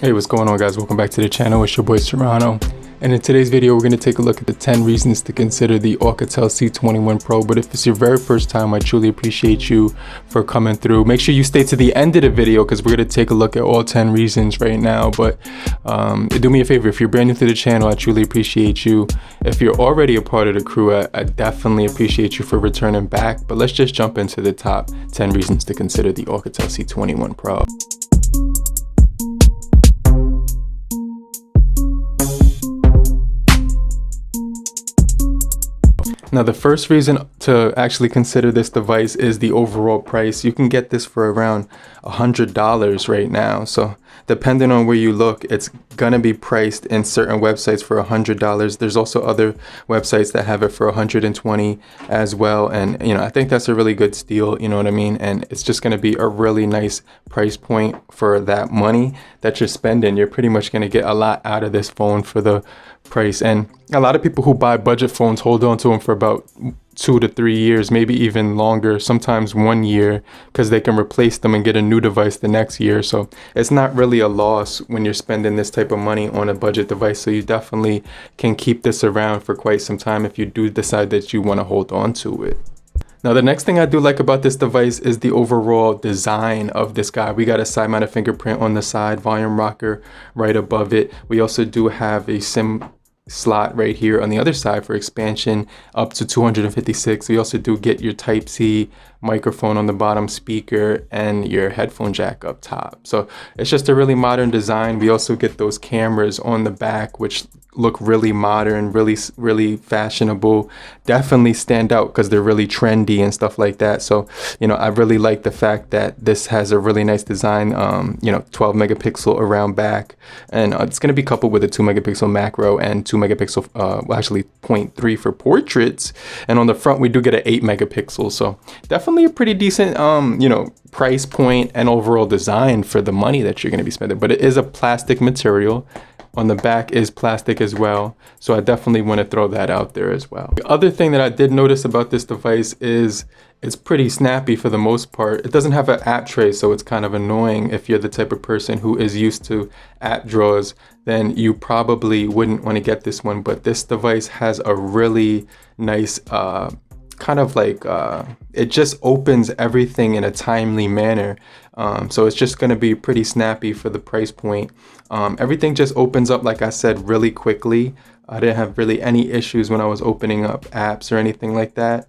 Hey, what's going on, guys? Welcome back to the channel. It's your boy Serrano, and in today's video we're going to take a look at the 10 reasons to consider the Oukitel C21 Pro. But if it's your very first time, I truly appreciate you for coming through. Make sure you stay to the end of the video because we're going to take a look at all 10 reasons right now. But do me a favor, if you're brand new to the channel, I truly appreciate you. If you're already a part of the crew, I definitely appreciate you for returning back. But let's just jump into the top 10 reasons to consider the Oukitel C21 Pro. Now, the first reason to actually consider this device is the overall price. You can get this for around $100 right now. So depending on where you look, it's gonna be priced in certain websites for $100. There's also other websites that have it for $120 as well. And I think that's a really good steal, you know what I mean? And it's just gonna be a really nice price point for that money that you're spending. You're pretty much gonna get a lot out of this phone for the price. And a lot of people who buy budget phones hold on to them for about 2 to 3 years, maybe even longer, sometimes 1 year, because they can replace them and get a new device the next year. So it's not really a loss when you're spending this type of money on a budget device. So you definitely can keep this around for quite some time if you do decide that you want to hold on to it. Now, the next thing I do like about this device is the overall design of this guy. We got a side mounted fingerprint on the side, volume rocker right above it. We also do have a SIM slot right here on the other side for expansion up to 256. We also do get your Type-C microphone on the bottom, speaker, and your headphone jack up top. So it's just a really modern design. We also get those cameras on the back, which look really modern, really fashionable, definitely stand out because they're really trendy and stuff like that. So I really like the fact that this has a really nice design, 12 megapixel around back, and it's going to be coupled with a 2 megapixel macro and 2 megapixel actually 0.3 for portraits. And on the front we do get an 8 megapixel, so definitely a pretty decent price point and overall design for the money that you're going to be spending. But it is a plastic material. On the back is plastic as well, so I definitely want to throw that out there as well. The other thing that I did notice about this device is it's pretty snappy for the most part. It doesn't have an app tray, so it's kind of annoying. If you're the type of person who is used to app drawers, then you probably wouldn't want to get this one. But this device has a really nice kind of like it just opens everything in a timely manner. So it's just going to be pretty snappy for the price point. Everything just opens up, like I said, really quickly. I didn't have really any issues when I was opening up apps or anything like that.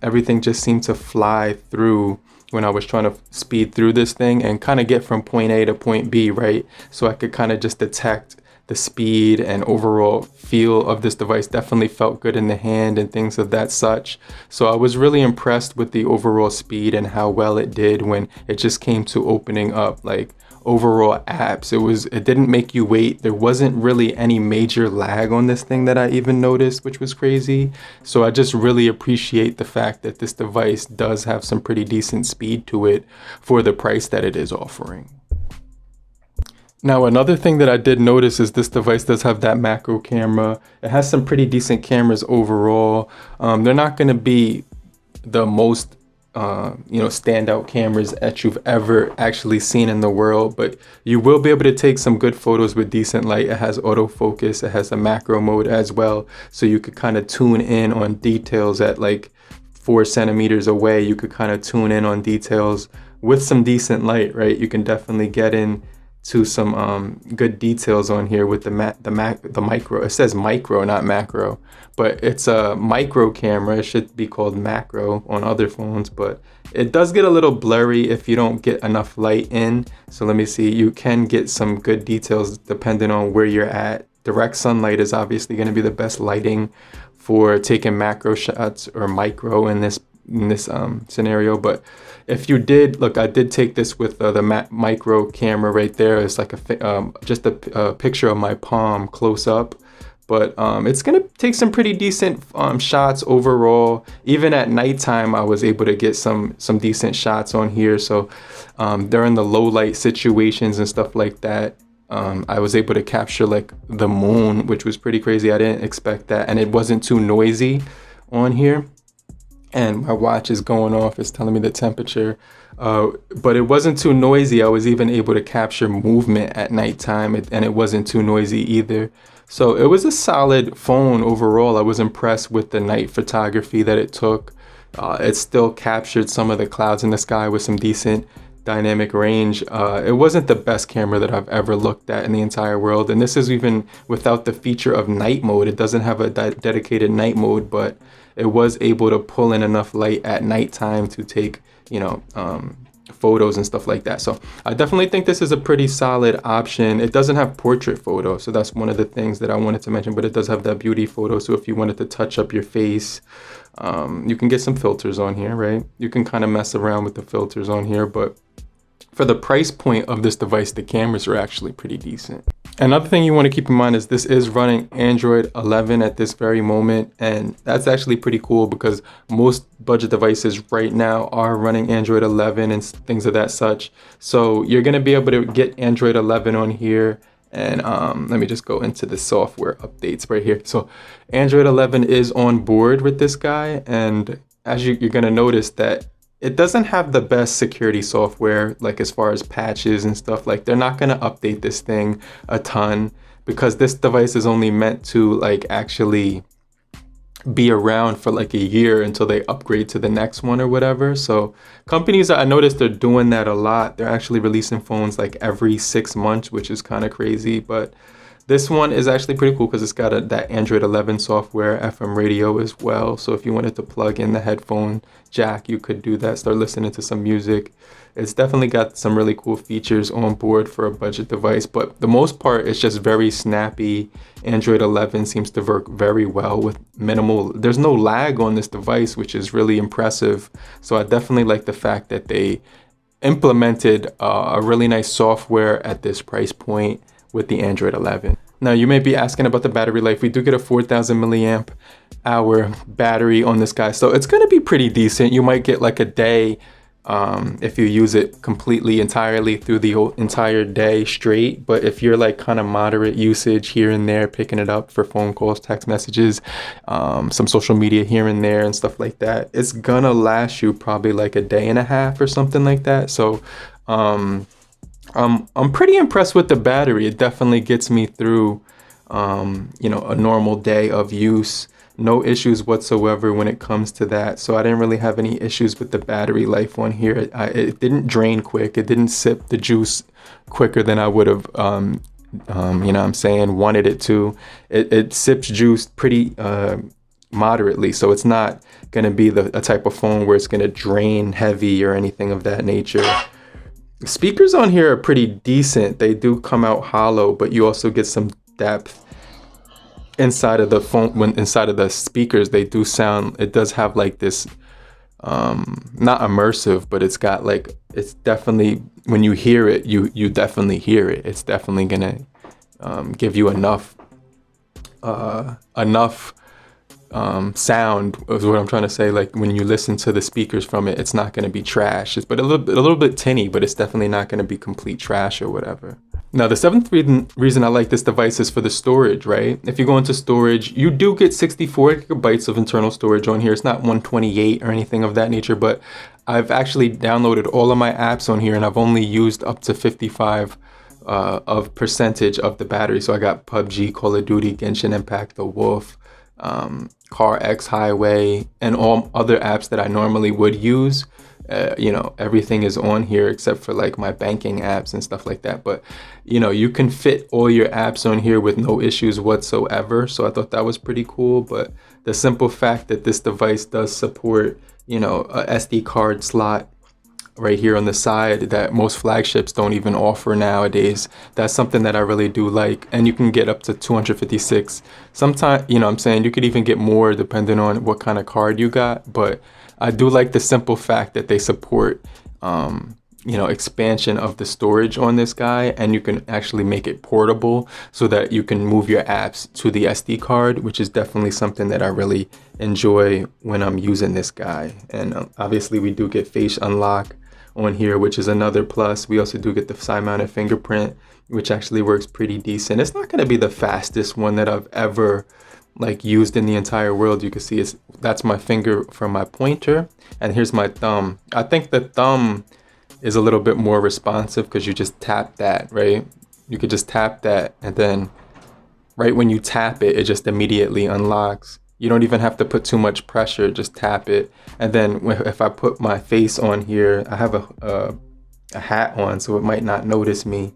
Everything just seemed to fly through when I was trying to speed through this thing and kind of get from point A to point B, right? So I could kind of just detect the speed and overall feel of this device. Definitely felt good in the hand and things of that such. So I was really impressed with the overall speed and how well it did when it just came to opening up like overall apps. It didn't make you wait. There wasn't really any major lag on this thing that I even noticed, which was crazy. So I just really appreciate the fact that this device does have some pretty decent speed to it for the price that it is offering. Now, another thing that I did notice is this device does have that macro camera. It has some pretty decent cameras overall. They're not going to be the most standout cameras that you've ever actually seen in the world, but you will be able to take some good photos with decent light. It has autofocus. It has a macro mode as well, so you could kind of tune in on details at like 4 centimeters away. You could kind of tune in on details with some decent light, right? You can definitely get in to some good details on here with the micro. It says micro, not macro, but it's a micro camera. It should be called macro on other phones, but it does get a little blurry if you don't get enough light in. So let me see, you can get some good details depending on where you're at. Direct sunlight is obviously going to be the best lighting for taking macro shots or micro in this scenario. But if you did look, I did take this with the micro camera right there. It's like just a picture of my palm close up, but it's gonna take some pretty decent shots overall. Even at nighttime I was able to get some decent shots on here. So during the low light situations and stuff like that, I was able to capture like the moon, which was pretty crazy. I didn't expect that, and it wasn't too noisy on here. And my watch is going off. It's telling me the temperature. but it wasn't too noisy. I was even able to capture movement at nighttime, and it wasn't too noisy either. So it was a solid phone overall. I was impressed with the night photography that it took. It still captured some of the clouds in the sky with some decent dynamic range. It wasn't the best camera that I've ever looked at in the entire world, and this is even without the feature of night mode. It doesn't have a dedicated night mode, but it was able to pull in enough light at nighttime to take, photos and stuff like that. So I definitely think this is a pretty solid option. It doesn't have portrait photo, so that's one of the things that I wanted to mention, but it does have that beauty photo. So if you wanted to touch up your face, you can get some filters on here, right? You can kind of mess around with the filters on here, but for the price point of this device, the cameras are actually pretty decent. Another thing you want to keep in mind is this is running Android 11 at this very moment, and that's actually pretty cool because most budget devices right now are running Android 11 and things of that such. So you're going to be able to get Android 11 on here. And let me just go into the software updates right here. So Android 11 is on board with this guy, and as you're going to notice that it doesn't have the best security software, like as far as patches and stuff. Like they're not going to update this thing a ton because this device is only meant to like actually be around for like a year until they upgrade to the next one or whatever. So companies, I noticed they're doing that a lot. They're actually releasing phones like every 6 months, which is kind of crazy. But this one is actually pretty cool because it's got that Android 11 software, FM radio as well. So if you wanted to plug in the headphone jack, you could do that, start listening to some music. It's definitely got some really cool features on board for a budget device, but the most part, it's just very snappy. Android 11 seems to work very well with minimal, there's no lag on this device, which is really impressive. So I definitely like the fact that they implemented a really nice software at this price point with the Android 11. Now you may be asking about the battery life. We do get a 4,000 milliamp hour battery on this guy, so it's going to be pretty decent. You might get like a day if you use it completely entirely through the whole entire day straight. But if you're like kind of moderate usage here and there, picking it up for phone calls, text messages, some social media here and there and stuff like that, it's gonna last you probably like a day and a half or something like that. So I'm pretty impressed with the battery. It definitely gets me through a normal day of use. No issues whatsoever when it comes to that. So I didn't really have any issues with the battery life on here. It didn't drain quick. It didn't sip the juice quicker than I would have, wanted it to. It sips juice pretty moderately. So it's not going to be a type of phone where it's going to drain heavy or anything of that nature. Speakers on here are pretty decent. They do come out hollow, but you also get some depth inside of the phone. When inside of the speakers, they do sound, it does have like this not immersive, but it's got like, it's definitely, when you hear it, you definitely hear it. It's definitely gonna give you enough sound is what I'm trying to say. Like when you listen to the speakers from it, it's not going to be trash. But a little bit tinny, but it's definitely not going to be complete trash or whatever. Now, the seventh reason I like this device is for the storage, right? If you go into storage, you do get 64 gigabytes of internal storage on here. It's not 128 or anything of that nature, but I've actually downloaded all of my apps on here and I've only used up to 55 of percentage of the battery. So I got PUBG, Call of Duty, Genshin Impact, The Wolf, Car X Highway, and all other apps that I normally would use. Everything is on here except for like my banking apps and stuff like that. But you can fit all your apps on here with no issues whatsoever. So I thought that was pretty cool. But the simple fact that this device does support, a SD card slot right here on the side that most flagships don't even offer nowadays, that's something that I really do like. And you can get up to 256. Sometimes, I'm saying you could even get more depending on what kind of card you got. But I do like the simple fact that they support, expansion of the storage on this guy, and you can actually make it portable so that you can move your apps to the SD card, which is definitely something that I really enjoy when I'm using this guy. And obviously we do get face unlock on here, which is another plus. We also do get the side mounted fingerprint, which actually works pretty decent. It's not going to be the fastest one that I've ever used in the entire world. You can see that's my finger from my pointer, and here's my thumb. I think the thumb is a little bit more responsive because you just tap that, right? You could just tap that, and then right when you tap it, it just immediately unlocks. You don't even have to put too much pressure, just tap it. And then if I put my face on here, I have a hat on, so it might not notice me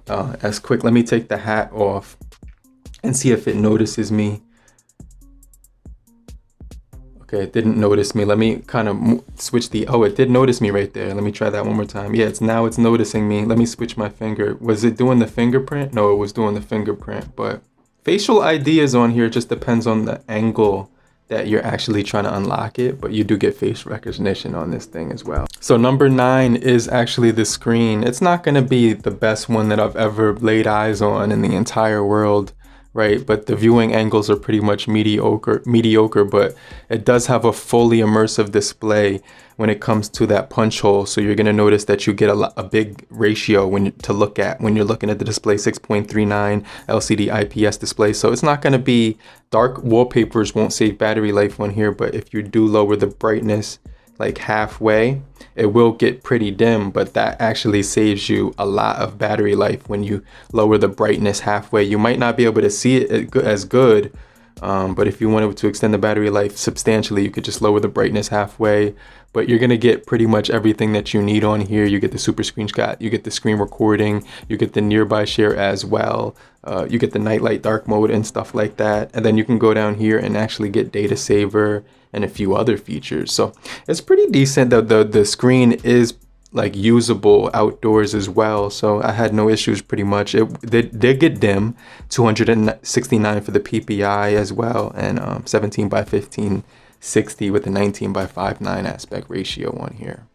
as quick. Let me take the hat off and see if it notices me. Okay, it didn't notice me. Let me kind of switch the, oh, it did notice me right there. Let me try that one more time. Yeah, it's noticing me. Let me switch my finger. Was it doing the fingerprint? No, it was doing the fingerprint, but facial ID is on here. It just depends on the angle that you're actually trying to unlock it, but you do get face recognition on this thing as well. So number 9 is actually the screen. It's not gonna be the best one that I've ever laid eyes on in the entire world, right? But the viewing angles are pretty much mediocre, but it does have a fully immersive display when it comes to that punch hole. So you're gonna notice that you get a big ratio to look at when you're looking at the display, 6.39 LCD IPS display. So it's not gonna be, dark wallpapers won't save battery life on here, but if you do lower the brightness like halfway, it will get pretty dim, but that actually saves you a lot of battery life when you lower the brightness halfway. You might not be able to see it as good, but if you wanted to extend the battery life substantially, you could just lower the brightness halfway. But you're gonna get pretty much everything that you need on here. You get the super screenshot, you get the screen recording, you get the nearby share as well. You get the nightlight dark mode and stuff like that. And then you can go down here and actually get data saver and a few other features. So it's pretty decent. The screen is like usable outdoors as well. So I had no issues pretty much. They did get dim, 269 for the PPI as well, and 17 by 1560 with the 19 by 5.9 aspect ratio on here.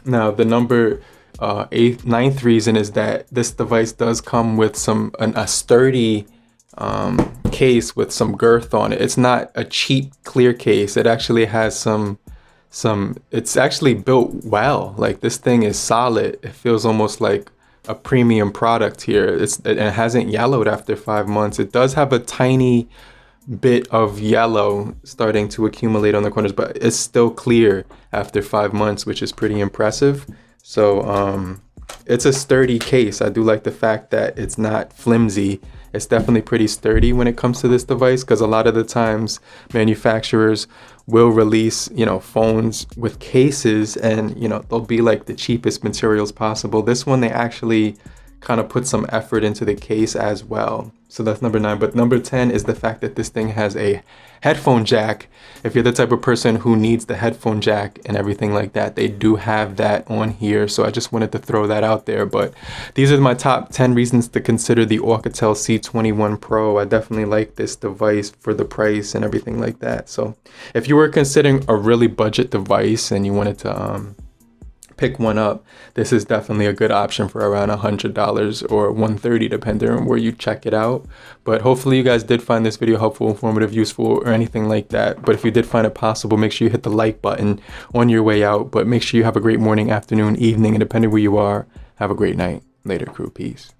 Now the number 9th reason is that this device does come with a sturdy case with some girth on it. It's not a cheap clear case. It actually has it's actually built well. Like, this thing is solid. It feels almost like a premium product here. It hasn't yellowed after 5 months. It does have a tiny bit of yellow starting to accumulate on the corners, but it's still clear after 5 months, which is pretty impressive. So it's a sturdy case. I do like the fact that it's not flimsy. It's definitely pretty sturdy when it comes to this device, because a lot of the times manufacturers will release, phones with cases, and they'll be like the cheapest materials possible. This one, they actually kind of put some effort into the case as well. So that's number 9. But number 10 is the fact that this thing has a headphone jack. If you're the type of person who needs the headphone jack and everything like that, they do have that on here. So I just wanted to throw that out there. But these are my top 10 reasons to consider the Oukitel C21 Pro. I definitely like this device for the price and everything like that. So if you were considering a really budget device and you wanted to pick one up, this is definitely a good option for around $100 or $130 depending on where you check it out. But hopefully you guys did find this video helpful, informative, useful, or anything like that. But if you did find it possible, make sure you hit the like button on your way out. But make sure you have a great morning, afternoon, evening, and depending where you are, have a great night. Later, crew. Peace.